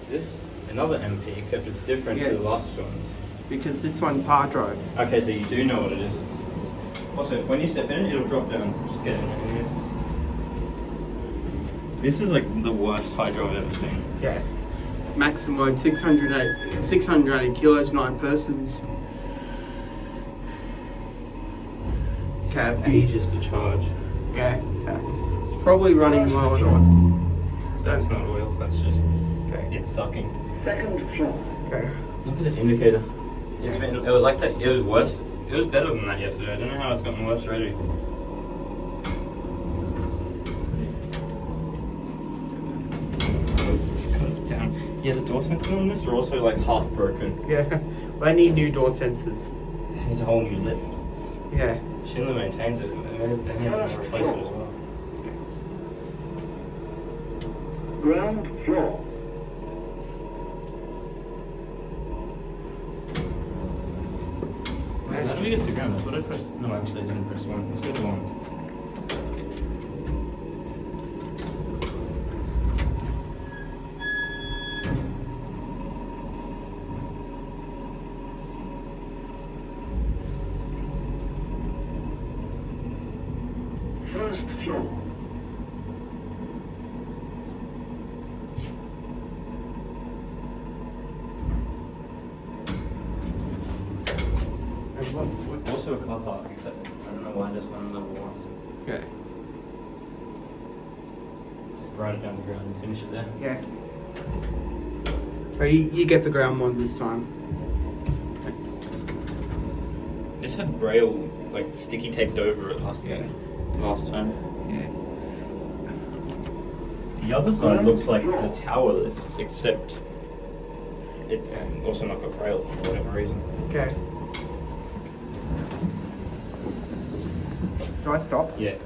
this another MP, except it's different to the last ones. Because this one's hard drive. Okay, so you do know what it is. Also, when you step in it, it'll drop down. Just get in it. This is like the worst hydro I've ever seen. Yeah. Maximum load 680 kilos, 9 persons. It takes ages to charge. Yeah. It's probably running low or not. That's not oil. That's just Okay. it's sucking. Second floor. Okay. Look at the indicator. It's been. It was like that. It was worse. It was better than that yesterday. I don't know how it's gotten worse already. Damn. Yeah, the door sensors on this are also like half broken. Yeah. I need new door sensors. It's a whole new lift. Yeah. Schindler maintains it. They need to replace it as well. Ground floor. Wait, how do we get to ground? I thought I pressed. No, actually, I didn't press 1. Let's go to 1. First floor. Also a car park, except I don't know why there's one level 1. Yeah. Just write it down the ground and finish it there. Yeah. So you get the ground one this time. This had braille like sticky taped over it last time. Yeah. The other side looks like the tower lifts, except it's also not got braille for whatever reason. Okay. Do I stop? Yeah.